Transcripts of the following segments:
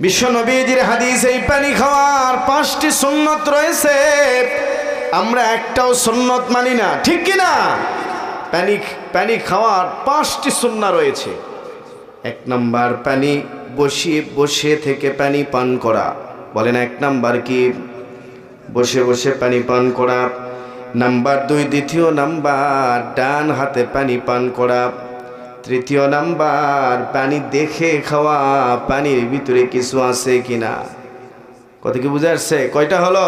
বিশ্ব নবীজির হাদিসে এই পানি খাওয়ার 5টি সুন্নত রয়েছে, আমরা একটাও সুন্নত মানি না, ঠিক কি না? পানি খাওয়ার 5টি সুন্নাহ রয়েছে। 1 নাম্বার পানি বসে থেকে পানি পান করা। বলেন 1 নাম্বার কি? বসে বসে পানি পান করা। নাম্বার 2, দ্বিতীয় নাম্বার ডান হাতে পানি পান করা। তৃতীয় নাম্বার পানি দেখে খাওয়া, পানির ভিতরে কিছু আছে কিনা। কত কি বুঝে আসছে? কয়টা হলো?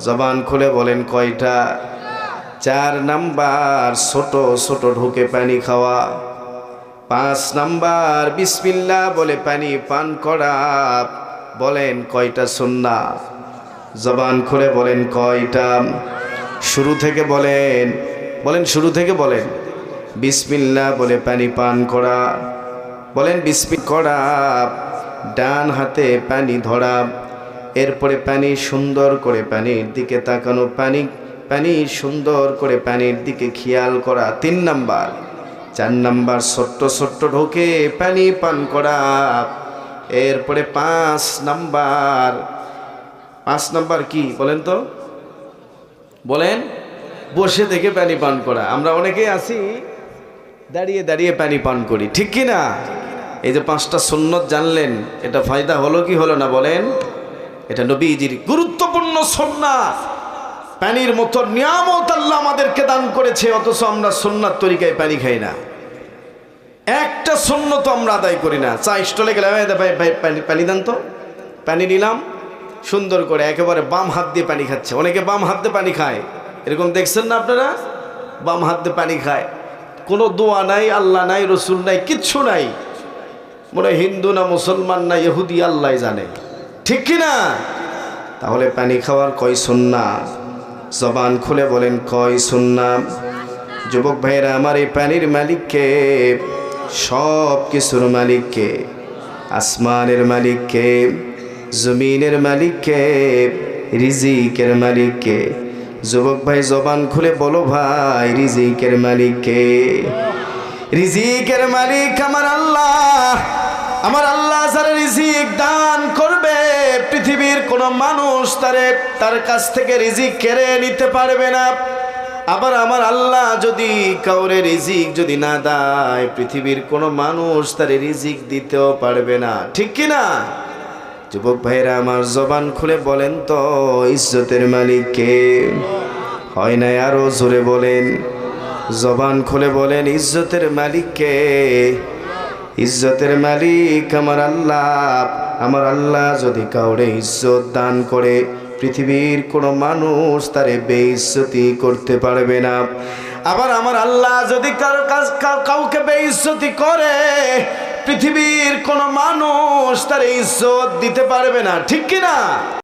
জবান খুলে বলেন কয়টা? 4 নাম্বার ছোট ছোট ঢোকে পানি খাওয়া। 5 নাম্বার বিসমিল্লাহ বলে পানি পান করা। বলেন কয়টা সুন্নাহ? জবান খুলে বলেন কয়টা? শুরু থেকে বলেন, শুরু থেকে বলেন। বিসমিল্লাহ বলে পানি পান করা। বলেন বিসমিল্লাহ করা। ডান হাতে পানি ধরা। এরপরে পানি সুন্দর করে পানির দিকে তাকানো, পানি সুন্দর করে পানির দিকে খেয়াল করা 3 নাম্বার। 4 নাম্বার ছোট্ট ছোট্ট ঢোকে পানি পান করা। এরপরে 5 নাম্বার কি বলেন তো? বলেন বসে থেকে পানি পান করা। আমরা অনেকেই আছি দাঁড়িয়ে দাঁড়িয়ে পানি পান করি, ঠিক কি না? এই যে 5টা সুন্নত জানলেন, এটা ফায়দা হলো কি হলো না বলেন? এটা নবীজির গুরুত্বপূর্ণ সুন্নাহ। পানির মতো নিয়ামত আল্লাহ আমাদেরকে দান করেছে, অথচ আমরা সুন্নাত তরিকায় পানি খাই না। একটা সুন্নত আমরা আদায় করি না। চা স্টলে গেলাম, ভাই পানি দান তো। পানি নিলাম, সুন্দর করে একেবারে বাম হাত দিয়ে পানি খাচ্ছে। অনেকে বাম হাত দিয়ে পানি খায়, এরকম দেখছেন না আপনারা? বাম হাত দিয়ে পানি খায়, কোনো দোয়া নাই, আল্লাহ নাই, রসুল নাই, কিচ্ছু নাই। মনে হিন্দু না মুসলমান না ইহুদি, আল্লাহ জানে, ঠিক কি না? তাহলে পানি খাওয়ার কয় সুন্নাহ? জবান খুলে বলেন কয় সুন্নাহ? যুবক ভাইরা আমার, এই পানির মালিককে, সব কিছুর মালিককে, আসমানের মালিককে, জমিনের মালিককে, রিজিকের মালিককে। যুবক ভাই জবান খুলে বলো ভাই, রিজিকের মালিককে? রিজিকের মালিক আমার আল্লাহ। আমার আল্লাহ যারা রিজিক দান করবে, পৃথিবীর কোনো মানুষ তার কাছ থেকে রিজিক কেড়ে নিতে পারবে না। আবার আমার আল্লাহ যদি কাউরে রিজিক যদি না দেয়, পৃথিবীর কোনো মানুষ তার রিজিক দিতেও পারবে না, ঠিক কি না? যুবক ভাইরা আমার, জবান খুলে বলেন তো ইজ্জতের মালিক কে? হয় না, আরো জোরে বলেন। জবান খুলে বলেন ইজ্জতের মালিক কে? ইজ্জতের মালিক আমার আল্লাহ। আমার আল্লাহ যদি কাউরে ইজ্জত দান করে, পৃথিবীর কোনো মানুষ তারে বেইজ্জতি করতে পারবে না। আবার আমার আল্লাহ যদি কাউকে বেইজ্জতি করে, পৃথিবীর কোনো মানুষ তার ইজ্জত দিতে পারবে না, ঠিক কি না?